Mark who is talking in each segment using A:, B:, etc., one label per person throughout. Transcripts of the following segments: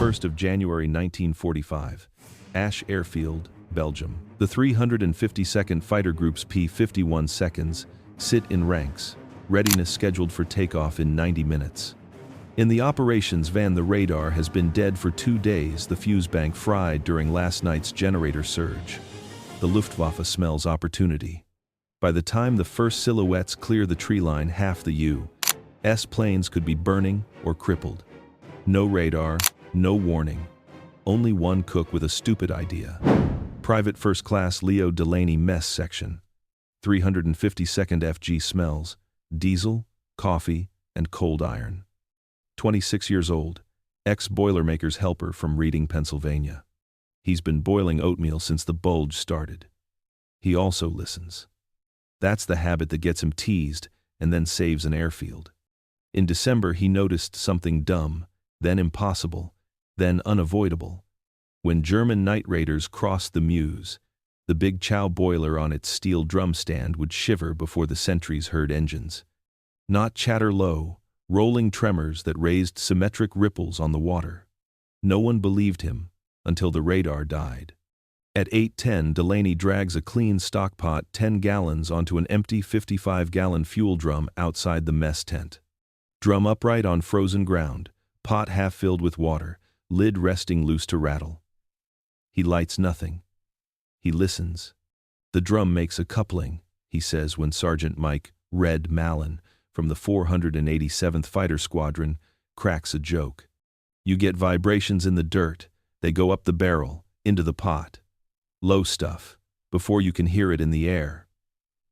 A: 1st of January 1945, Asch Airfield, Belgium. The 352nd Fighter Group's P-51 seconds sit in ranks, readiness scheduled for takeoff in 90 minutes. In the operations van, the radar has been dead for 2 days, the fuse bank fried during last night's generator surge. The Luftwaffe smells opportunity. By the time the first silhouettes clear the tree line, half the U.S. planes could be burning or crippled. No radar, no warning. Only one cook with a stupid idea. Private First Class Leo Delaney Mess Section. 352nd FG smells diesel, coffee, and cold iron. 26 years old, ex-Boilermaker's helper from Reading, Pennsylvania. He's been boiling oatmeal since the bulge started. He also listens. That's the habit that gets him teased and then saves an airfield. In December, he noticed something dumb, then impossible, then unavoidable. When German night raiders crossed the Meuse, the big chow boiler on its steel drum stand would shiver before the sentries heard engines. Not chatter low, rolling tremors that raised symmetric ripples on the water. No one believed him until the radar died. At 8:10, Delaney drags a clean stockpot 10 gallons onto an empty 55-gallon fuel drum outside the mess tent. Drum upright on frozen ground, pot half filled with water, lid resting loose to rattle. He lights nothing. He listens. The drum makes a coupling, he says when Sergeant Mike Red Mallon from the 487th Fighter Squadron cracks a joke. You get vibrations in the dirt. They go up the barrel, into the pot. Low stuff, before you can hear it in the air.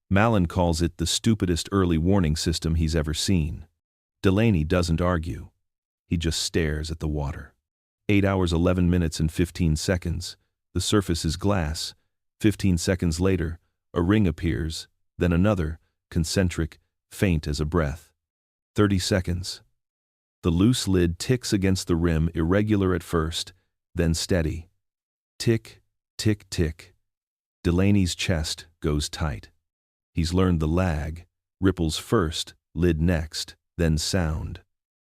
A: Mallon calls it the stupidest early warning system he's ever seen. Delaney doesn't argue. He just stares at the water. 8 hours 11 minutes and 15 seconds. The surface is glass. 15 seconds later, a ring appears, then another, concentric, faint as a breath. 30 seconds. The loose lid ticks against the rim, irregular at first, then steady. Tick, tick, tick. Delaney's chest goes tight. He's learned the lag. Ripples first, lid next, then sound.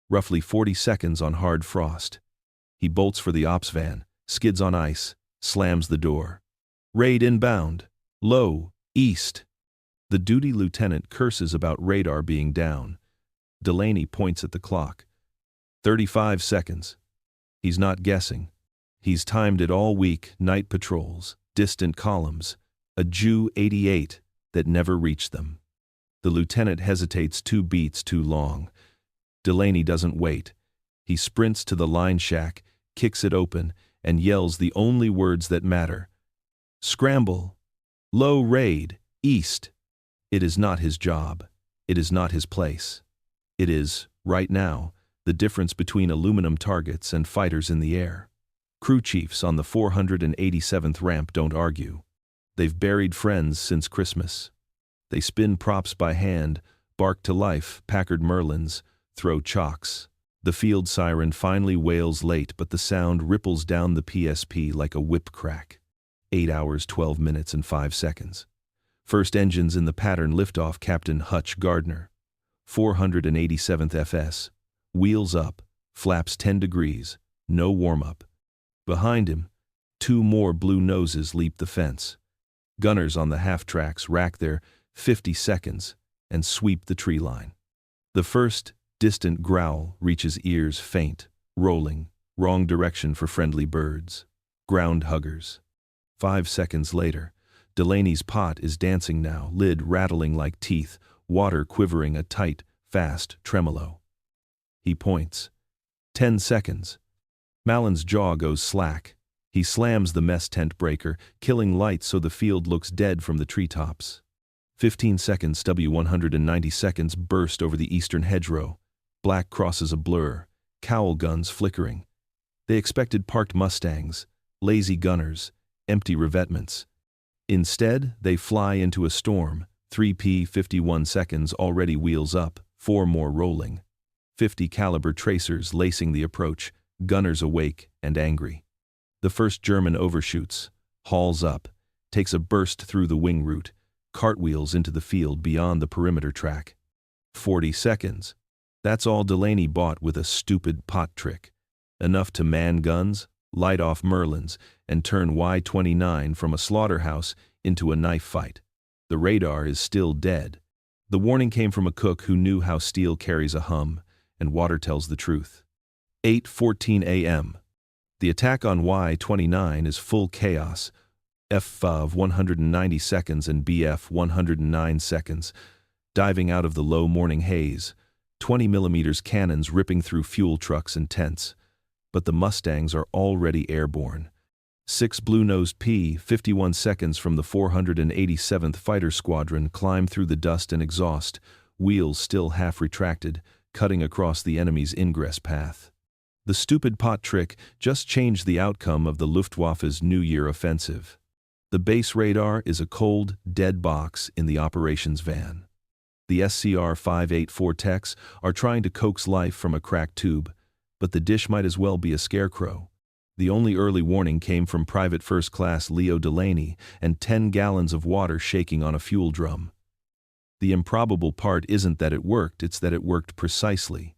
A: Roughly 40 seconds on hard frost. He bolts for the ops van, skids on ice, slams the door. Raid inbound. Low, east. The duty lieutenant curses about radar being down. Delaney points at the clock. 35 seconds. He's not guessing. He's timed it all week, night patrols, distant columns, a Ju-88 that never reached them. The lieutenant hesitates 2 beats too long. Delaney doesn't wait. He sprints to the line shack, kicks it open, and yells the only words that matter. Scramble. Low raid, east. It is not his job. It is not his place. It is, right now, the difference between aluminum targets and fighters in the air. Crew chiefs on the 487th ramp don't argue. They've buried friends since Christmas. They spin props by hand, bark to life, Packard Merlins, throw chocks. The field siren finally wails late, but the sound ripples down the PSP like a whip crack. 8 hours, 12 minutes, and 5 seconds. First engines in the pattern liftoff, Captain Hutch Gardner. 487th FS. Wheels up, flaps 10 degrees, no warm-up. Behind him, 2 more blue noses leap the fence. Gunners on the half-tracks rack their 50 seconds and sweep the tree line. The first distant growl reaches ears faint, rolling, wrong direction for friendly birds. Ground huggers. 5 seconds later, Delaney's pot is dancing now, lid rattling like teeth, water quivering a tight, fast tremolo. He points. 10 seconds. Mallon's jaw goes slack. He slams the mess tent breaker, killing light so the field looks dead from the treetops. 15 seconds. W-190 seconds burst over the eastern hedgerow. Black crosses a blur, cowl guns flickering. They expected parked Mustangs, lazy gunners, empty revetments. Instead, they fly into a storm. 3P-51 seconds already wheels up, 4 more rolling. 50 caliber tracers lacing the approach, gunners awake and angry. The first German overshoots, hauls up, takes a burst through the wing route, cartwheels into the field beyond the perimeter track. 40 seconds. That's all Delaney bought with a stupid pot trick. enough to man guns, light off Merlins, and turn Y-29 from a slaughterhouse into a knife fight. The radar is still dead. The warning came from a cook who knew how steel carries a hum, and water tells the truth. 8:14 a.m. The attack on Y-29 is full chaos. FV 190 seconds and BF 109 seconds. Diving out of the low morning haze, 20mm cannons ripping through fuel trucks and tents. But the Mustangs are already airborne. 6 blue-nosed P-51 seconds from the 487th Fighter Squadron climb through the dust and exhaust, wheels still half retracted, cutting across the enemy's ingress path. The stupid pot trick just changed the outcome of the Luftwaffe's New Year offensive. The base radar is a cold, dead box in the operations van. The SCR-584 techs are trying to coax life from a cracked tube, but the dish might as well be a scarecrow. The only early warning came from Private First Class Leo Delaney and 10 gallons of water shaking on a fuel drum. The improbable part isn't that it worked, it's that it worked precisely.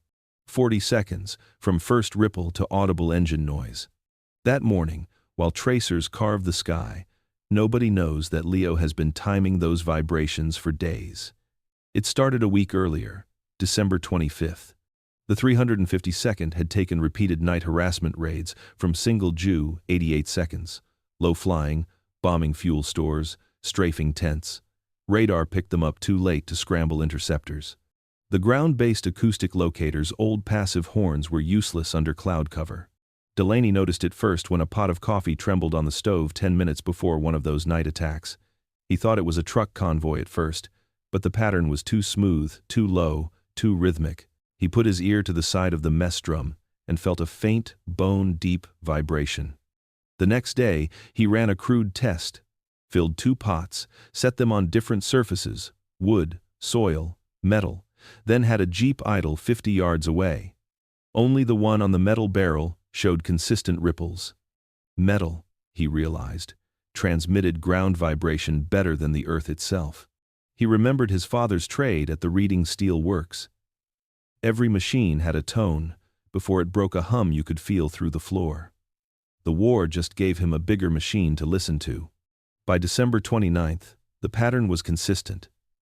A: 40 seconds, from first ripple to audible engine noise. That morning, while tracers carve the sky, nobody knows that Leo has been timing those vibrations for days. It started a week earlier, December 25th. The 352nd had taken repeated night harassment raids from single Jew, 88 seconds, low-flying, bombing fuel stores, strafing tents. Radar picked them up too late to scramble interceptors. The ground-based acoustic locators' old passive horns were useless under cloud cover. Delaney noticed it first when a pot of coffee trembled on the stove 10 minutes before one of those night attacks. He thought it was a truck convoy at first, but the pattern was too smooth, too low, too rhythmic. He put his ear to the side of the mess drum and felt a faint, bone-deep vibration. The next day, he ran a crude test, filled 2 pots, set them on different surfaces, wood, soil, metal, then had a jeep idle 50 yards away. Only the one on the metal barrel showed consistent ripples. Metal, he realized, transmitted ground vibration better than the earth itself. He remembered his father's trade at the Reading Steel Works. Every machine had a tone. Before it broke a hum you could feel through the floor. The war just gave him a bigger machine to listen to. By December 29th, the pattern was consistent.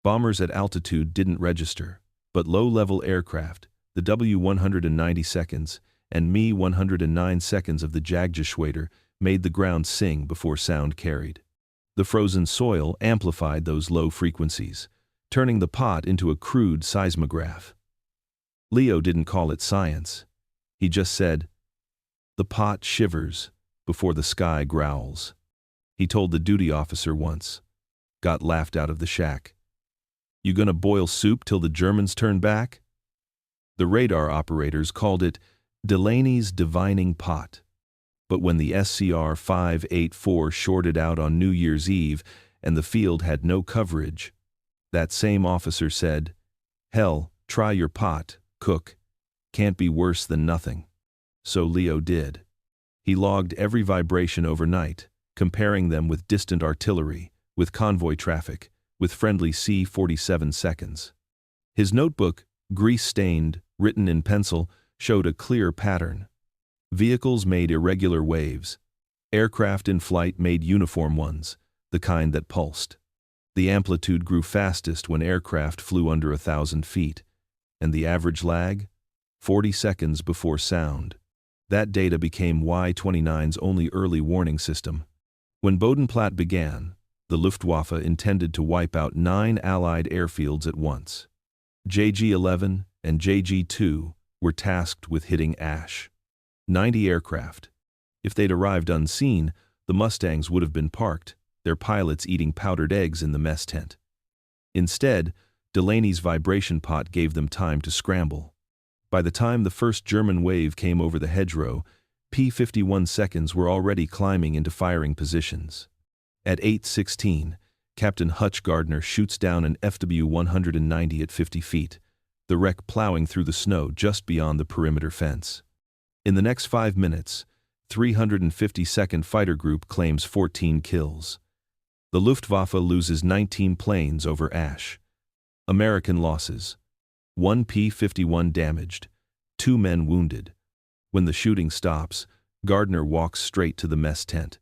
A: Bombers at altitude didn't register, but low-level aircraft, the W-190 seconds and Me-109 seconds of the Jagdgeschwader, made the ground sing before sound carried. The frozen soil amplified those low frequencies, turning the pot into a crude seismograph. Leo didn't call it science. He just said, "The pot shivers before the sky growls." He told the duty officer once. Got laughed out of the shack. "You gonna boil soup till the Germans turn back?" The radar operators called it Delaney's divining pot. But when the SCR-584 shorted out on New Year's Eve and the field had no coverage, that same officer said, "Hell, try your pot, cook. Can't be worse than nothing." So Leo did. He logged every vibration overnight, comparing them with distant artillery, with convoy traffic, with friendly C-47 seconds. His notebook, grease-stained, written in pencil, showed a clear pattern. Vehicles made irregular waves. Aircraft in flight made uniform ones, the kind that pulsed. The amplitude grew fastest when aircraft flew under 1,000 feet, and the average lag? 40 seconds before sound. That data became Y-29's only early warning system. When Bodenplatte began, the Luftwaffe intended to wipe out 9 Allied airfields at once. JG-11 and JG-2 were tasked with hitting Asch. 90 aircraft. If they'd arrived unseen, the Mustangs would have been parked, their pilots eating powdered eggs in the mess tent. Instead, Delaney's vibration pot gave them time to scramble. By the time the first German wave came over the hedgerow, P-51 seconds were already climbing into firing positions. At 8:16, Captain Hutch Gardner shoots down an FW-190 at 50 feet, the wreck plowing through the snow just beyond the perimeter fence. In the next 5 minutes, 352nd Fighter Group claims 14 kills. The Luftwaffe loses 19 planes over Asch. American losses: 1 P-51 damaged, 2 men wounded. When the shooting stops, Gardner walks straight to the mess tent.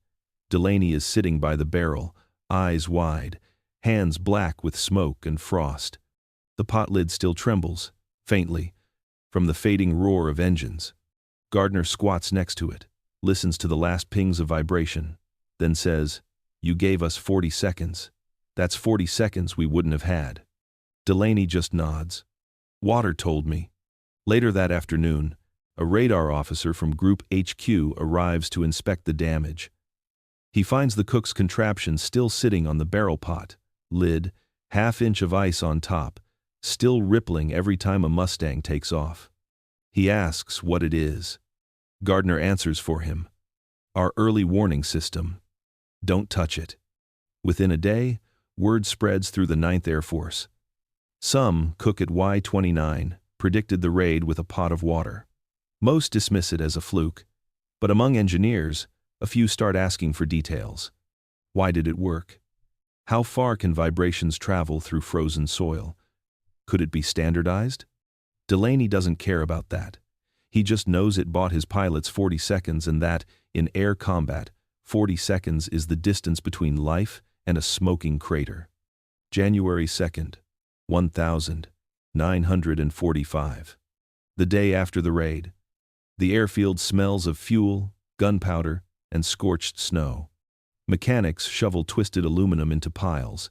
A: Delaney is sitting by the barrel, eyes wide, hands black with smoke and frost. The pot lid still trembles, faintly, from the fading roar of engines. Gardner squats next to it, listens to the last pings of vibration, then says, "You gave us 40 seconds. That's 40 seconds we wouldn't have had." Delaney just nods. "Water told me." Later that afternoon, a radar officer from Group HQ arrives to inspect the damage. He finds the cook's contraption still sitting on the barrel pot, lid, half-inch of ice on top, still rippling every time a Mustang takes off. He asks what it is. Gardner answers for him. "Our early warning system. Don't touch it." Within a day, word spreads through the 9th Air Force. Some cook at Y-29 predicted the raid with a pot of water. Most dismiss it as a fluke, but among engineers, a few start asking for details. Why did it work? How far can vibrations travel through frozen soil? Could it be standardized? Delaney doesn't care about that. He just knows it bought his pilots 40 seconds and that, in air combat, 40 seconds is the distance between life and a smoking crater. January 2nd, 1945. The day after the raid. The airfield smells of fuel, gunpowder, and scorched snow. Mechanics shovel twisted aluminum into piles.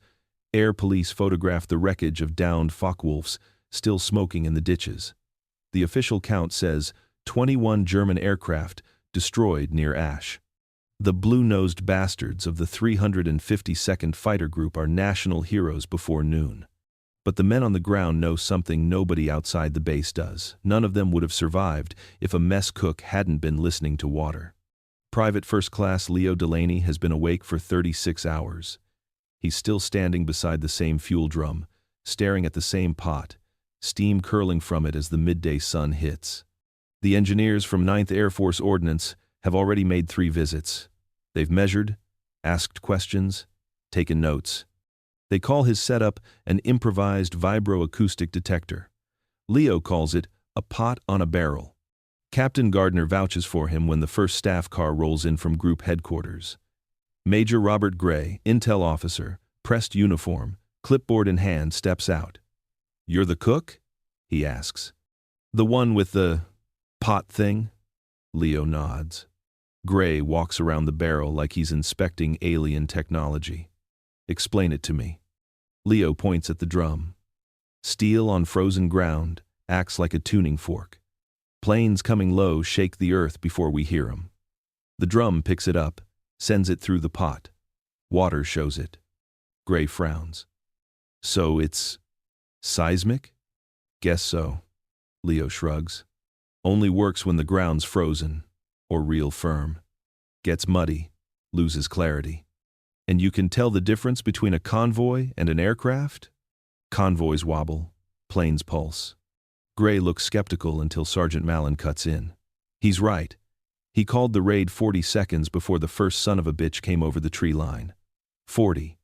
A: Air police photograph the wreckage of downed Focke-Wulfs still smoking in the ditches. The official count says 21 German aircraft destroyed near Asch. The blue-nosed bastards of the 352nd Fighter Group are national heroes before noon. But the men on the ground know something nobody outside the base does. None of them would have survived if a mess cook hadn't been listening to water. Private First Class Leo Delaney has been awake for 36 hours. He's still standing beside the same fuel drum, staring at the same pot, steam curling from it as the midday sun hits. The engineers from 9th Air Force Ordnance have already made 3 visits. They've measured, asked questions, taken notes. They call his setup an improvised vibroacoustic detector. Leo calls it a pot on a barrel. Captain Gardner vouches for him when the first staff car rolls in from Group Headquarters. Major Robert Gray, intel officer, pressed uniform, clipboard in hand, steps out. "You're the cook?" he asks. "The one with the pot thing?" Leo nods. Gray walks around the barrel like he's inspecting alien technology. "Explain it to me." Leo points at the drum. Steel on frozen ground acts like a tuning fork. Planes coming low shake the earth before we hear 'em. The drum picks it up, sends it through the pot. Water shows it. Gray frowns. "So it's seismic?" "Guess so." Leo shrugs. "Only works when the ground's frozen, or real firm. Gets muddy, loses clarity. And you can tell the difference between a convoy and an aircraft?" "Convoys wobble, planes pulse." Gray looks skeptical until Sergeant Mallon cuts in. He's right. He called the raid 40 seconds before the first son of a bitch came over the tree line. 40.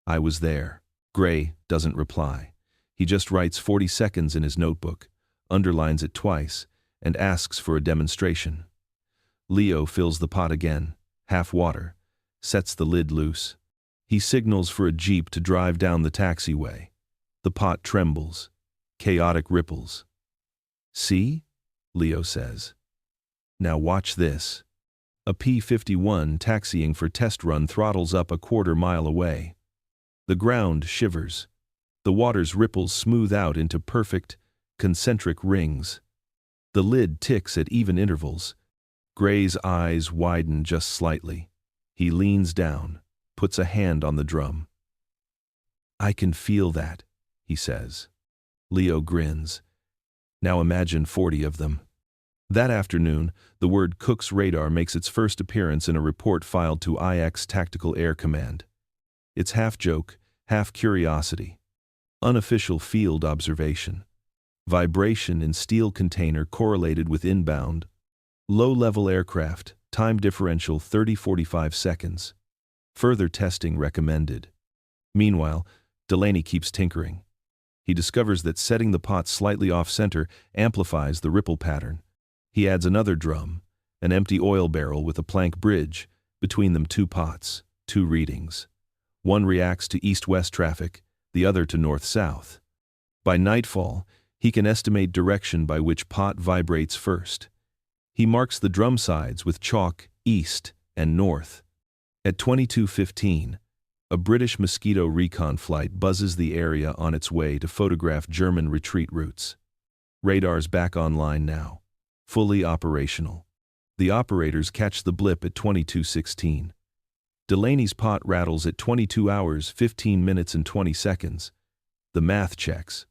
A: I was there. Gray doesn't reply. He just writes 40 seconds in his notebook, underlines it twice, and asks for a demonstration. Leo fills the pot again, half water, sets the lid loose. He signals for a jeep to drive down the taxiway. The pot trembles. Chaotic ripples. "See?" Leo says. "Now watch this." A P-51 taxiing for test run throttles up a quarter-mile away. The ground shivers. The water's ripples smooth out into perfect, concentric rings. The lid ticks at even intervals. Gray's eyes widen just slightly. He leans down, puts a hand on the drum. "I can feel that," he says. Leo grins. "Now imagine 40 of them." That afternoon, the word Cook's radar makes its first appearance in a report filed to IX Tactical Air Command. It's half joke, half curiosity. Unofficial field observation. Vibration in steel container correlated with inbound. Low-level aircraft, time differential 30-45 seconds. Further testing recommended. Meanwhile, Delaney keeps tinkering. He discovers that setting the pot slightly off-center amplifies the ripple pattern. He adds another drum, an empty oil barrel with a plank bridge, between them 2 pots, 2 readings. One reacts to east-west traffic, the other to north-south. By nightfall, he can estimate direction by which pot vibrates first. He marks the drum sides with chalk east and north. At 22:15, a British Mosquito recon flight buzzes the area on its way to photograph German retreat routes. Radar's back online now, fully operational. The operators catch the blip at 22:16. Delaney's pot rattles at 22 hours, 15 minutes and 20 seconds. The math checks.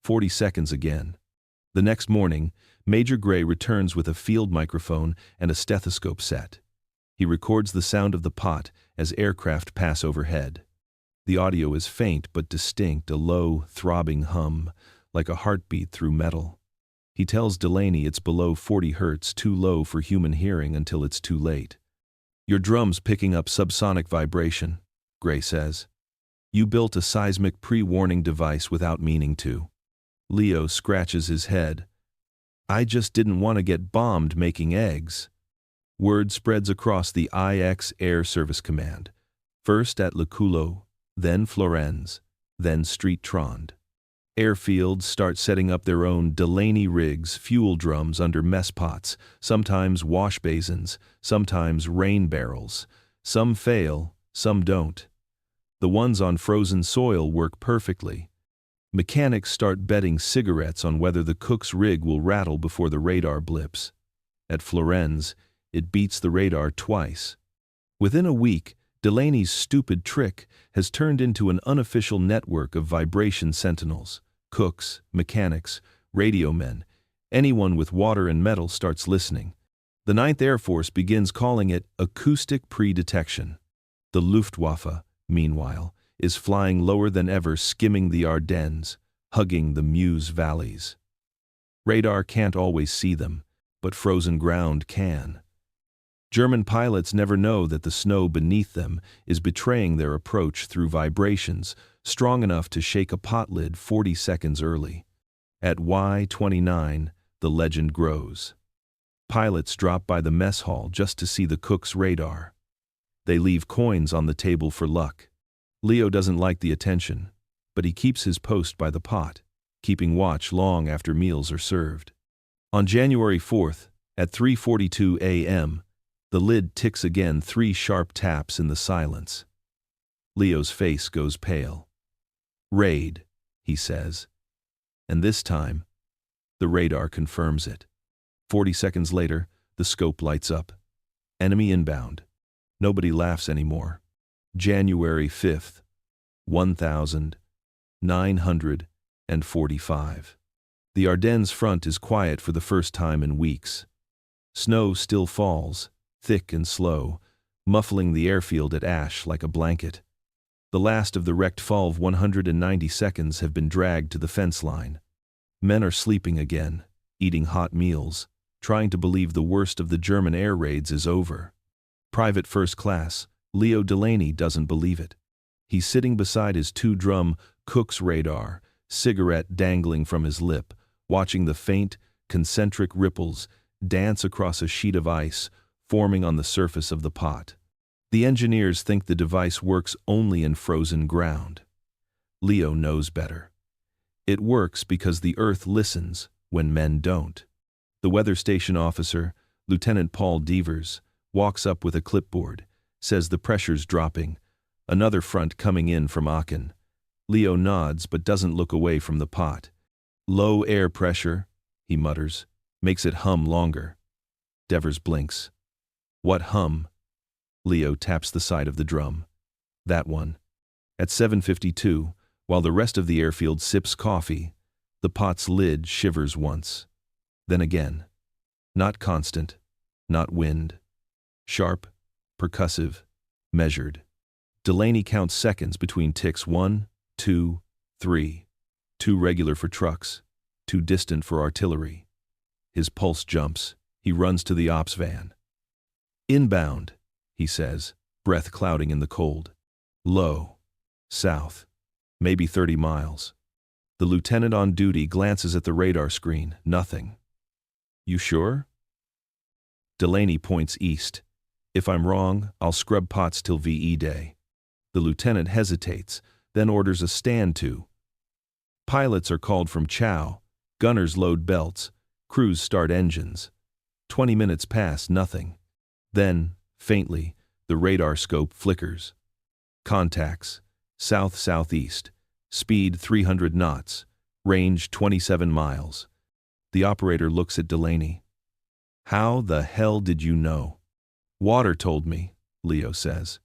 A: 40 seconds again. The next morning, Major Gray returns with a field microphone and a stethoscope set. He records the sound of the pot as aircraft pass overhead. The audio is faint but distinct, a low, throbbing hum, like a heartbeat through metal. He tells Delaney it's below 40 Hz, too low for human hearing until it's too late. "Your drum's picking up subsonic vibration," Gray says. "You built a seismic pre-warning device without meaning to." Leo scratches his head. "I just didn't want to get bombed making eggs." Word spreads across the IX Air Service Command, first at Le Culot, then Florennes, then Street Trond. Airfields start setting up their own Delaney rigs, fuel drums under mess pots, sometimes wash basins, sometimes rain barrels. Some fail, some don't. The ones on frozen soil work perfectly. Mechanics start betting cigarettes on whether the cook's rig will rattle before the radar blips. At Florennes, it beats the radar twice. Within a week, Delaney's stupid trick has turned into an unofficial network of vibration sentinels. Cooks, mechanics, radio men, anyone with water and metal starts listening. The 9th Air Force begins calling it acoustic pre-detection. The Luftwaffe, meanwhile, is flying lower than ever, skimming the Ardennes, hugging the Meuse valleys. Radar can't always see them, but frozen ground can. German pilots never know that the snow beneath them is betraying their approach through vibrations strong enough to shake a pot lid 40 seconds early. At Y-29, the legend grows. Pilots drop by the mess hall just to see the cook's radar. They leave coins on the table for luck. Leo doesn't like the attention, but he keeps his post by the pot, keeping watch long after meals are served. On January 4th, at 3:42 a.m., the lid ticks again, 3 sharp taps in the silence. Leo's face goes pale. "Raid," he says. And this time, the radar confirms it. 40 seconds later, the scope lights up. Enemy inbound. Nobody laughs anymore. January 5th, 1945. The Ardennes front is quiet for the first time in weeks. Snow still falls, thick and slow, muffling the airfield at Asch like a blanket. The last of the wrecked FALV 190 seconds have been dragged to the fence line. Men are sleeping again, eating hot meals, trying to believe the worst of the German air raids is over. Private First Class, Leo Delaney doesn't believe it. He's sitting beside his 2-drum cook's radar, cigarette dangling from his lip, watching the faint, concentric ripples dance across a sheet of ice forming on the surface of the pot. The engineers think the device works only in frozen ground. Leo knows better. It works because the Earth listens when men don't. The weather station officer, Lieutenant Paul Devers, walks up with a clipboard, says the pressure's dropping, another front coming in from Aachen. Leo nods but doesn't look away from the pot. "Low air pressure," he mutters, makes it hum longer. Devers blinks. "What hum?" Leo taps the side of the drum. "That one." At 7:52, while the rest of the airfield sips coffee, the pot's lid shivers once. Then again. Not constant, not wind. Sharp, percussive, measured. Delaney counts seconds between ticks 1, 2, 3. Too regular for trucks, too distant for artillery. His pulse jumps. He runs to the ops van. "Inbound," he says, breath clouding in the cold. "Low. South. Maybe 30 miles. The lieutenant on duty glances at the radar screen. Nothing. You sure? Delaney points east. If I'm wrong, I'll scrub pots till VE day. The lieutenant hesitates, then orders a stand to. Pilots are called from chow, gunners load belts, crews start engines. 20 minutes pass, nothing. Then, faintly, the radar scope flickers. Contacts, south-southeast, speed 300 knots, range 27 miles. The operator looks at Delaney. How the hell did you know? Water told me, Leo says.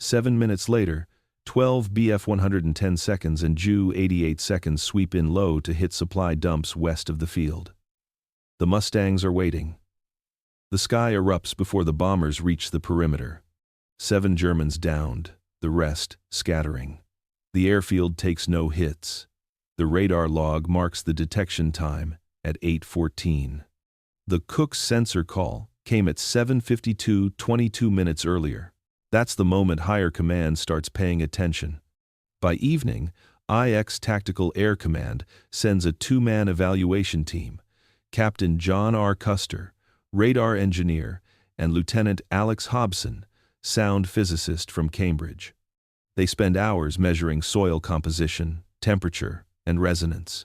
A: 7 minutes later, 12 BF 110 seconds and Ju 88 seconds sweep in low to hit supply dumps west of the field. The Mustangs are waiting. The sky erupts before the bombers reach the perimeter. 7 Germans downed, the rest scattering. The airfield takes no hits. The radar log marks the detection time at 8:14. The Cook's sensor call came at 7:52, 22 minutes earlier. That's the moment higher command starts paying attention. By evening, IX Tactical Air Command sends a 2-man evaluation team. Captain John R. Custer, radar engineer, and Lieutenant Alex Hobson, sound physicist from Cambridge. They spend hours measuring soil composition, temperature, and resonance.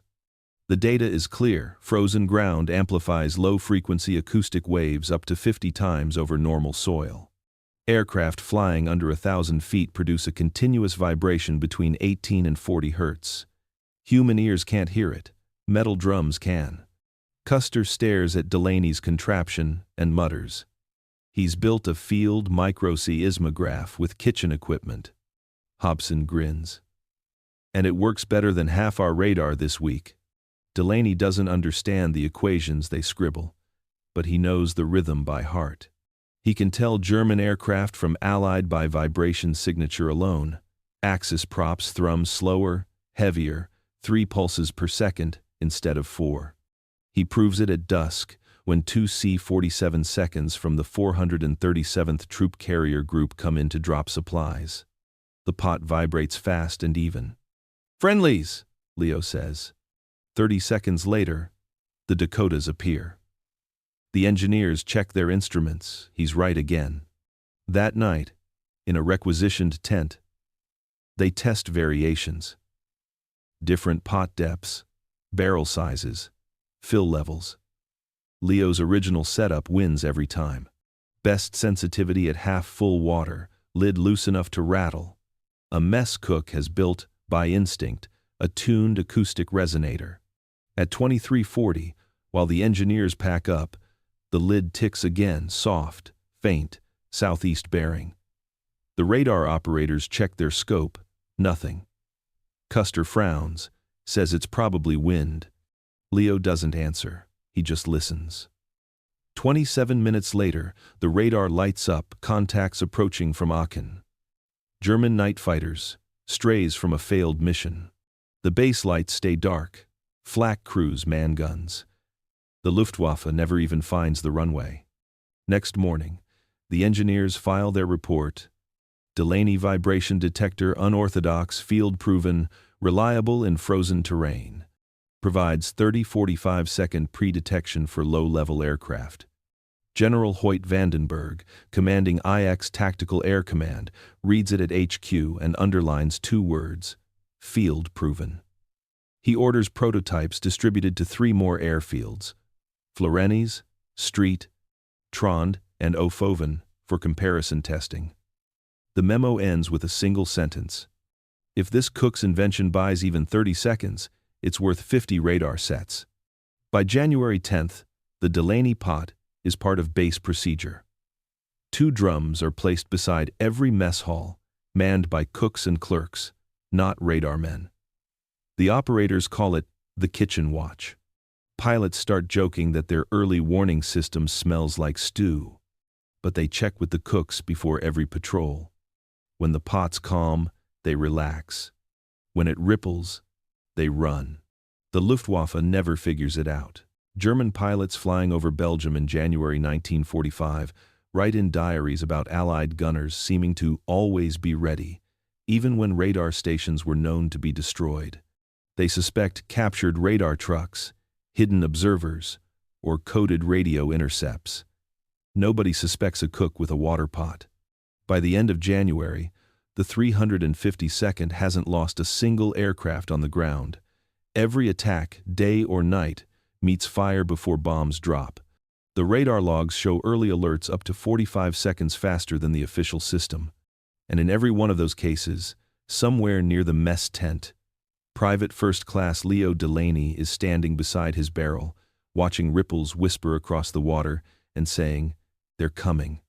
A: The data is clear. Frozen ground amplifies low-frequency acoustic waves up to 50 times over normal soil. Aircraft flying under 1,000 feet produce a continuous vibration between 18 and 40 hertz. Human ears can't hear it. Metal drums can. Custer stares at Delaney's contraption and mutters. He's built a field microseismograph with kitchen equipment. Hobson grins. And it works better than half our radar this week. Delaney doesn't understand the equations they scribble, but he knows the rhythm by heart. He can tell German aircraft from Allied by vibration signature alone. Axis props thrum slower, heavier, 3 pulses per second instead of 4. He proves it at dusk, when 2 C-47 seconds from the 437th Troop Carrier Group come in to drop supplies. The pot vibrates fast and even. "Friendlies," Leo says. 30 seconds later, the Dakotas appear. The engineers check their instruments. He's right again. That night, in a requisitioned tent, they test variations. Different pot depths, barrel sizes, fill levels. Leo's original setup wins every time. Best sensitivity at half-full water, lid loose enough to rattle. A mess cook has built, by instinct, a tuned acoustic resonator. At 2340, while the engineers pack up, the lid ticks again, soft, faint, southeast bearing. The radar operators check their scope, nothing. Custer frowns, says it's probably wind. Leo doesn't answer, he just listens. 27 minutes later, the radar lights up, contacts approaching from Aachen. German night fighters, strays from a failed mission. The base lights stay dark, flak crews man guns. The Luftwaffe never even finds the runway. Next morning, the engineers file their report. Delaney vibration detector unorthodox, field-proven, reliable in frozen terrain. Provides 30-45 second pre-detection for low-level aircraft. General Hoyt Vandenberg, commanding IX Tactical Air Command, reads it at HQ and underlines 2 words, field-proven. He orders prototypes distributed to 3 more airfields, Florennes, Street, Trond, and Ofoven, for comparison testing. The memo ends with a single sentence. If this Cook's invention buys even 30 seconds, it's worth 50 radar sets. By January 10th, the Delaney pot is part of base procedure. 2 drums are placed beside every mess hall, manned by cooks and clerks, not radar men. The operators call it the kitchen watch. Pilots start joking that their early warning system smells like stew, but they check with the cooks before every patrol. When the pot's calm, they relax. When it ripples, they run. The Luftwaffe never figures it out. German pilots flying over Belgium in January 1945 write in diaries about Allied gunners seeming to always be ready, even when radar stations were known to be destroyed. They suspect captured radar trucks, hidden observers, or coded radio intercepts. Nobody suspects a cook with a water pot. By the end of January, the 352nd hasn't lost a single aircraft on the ground. Every attack, day or night, meets fire before bombs drop. The radar logs show early alerts up to 45 seconds faster than the official system. And in every one of those cases, somewhere near the mess tent, Private First Class Leo Delaney is standing beside his barrel, watching ripples whisper across the water and saying, "They're coming."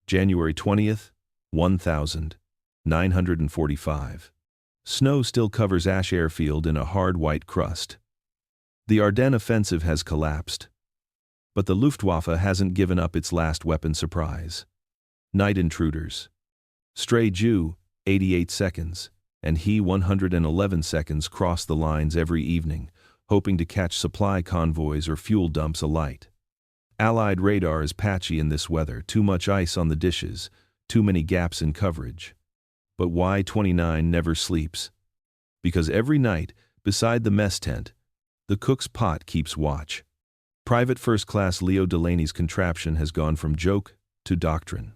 A: January 20th, 1945. Snow still covers Asch airfield in a hard white crust. The Ardennes offensive has collapsed. But the Luftwaffe hasn't given up its last weapon surprise. Night intruders. Stray Jew, 88 seconds, and he 111 seconds cross the lines every evening, hoping to catch supply convoys or fuel dumps alight. Allied radar is patchy in this weather, too much ice on the dishes, too many gaps in coverage. But Y-29 never sleeps. Because every night, beside the mess tent, the cook's pot keeps watch. Private First Class Leo Delaney's contraption has gone from joke to doctrine.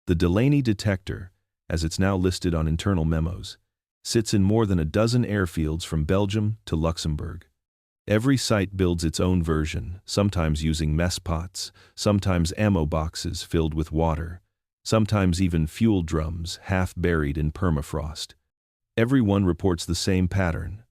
A: The Delaney detector, as it's now listed on internal memos, sits in more than a dozen airfields from Belgium to Luxembourg. Every site builds its own version, sometimes using mess pots, sometimes ammo boxes filled with water, sometimes even fuel drums half buried in permafrost. Everyone reports the same pattern: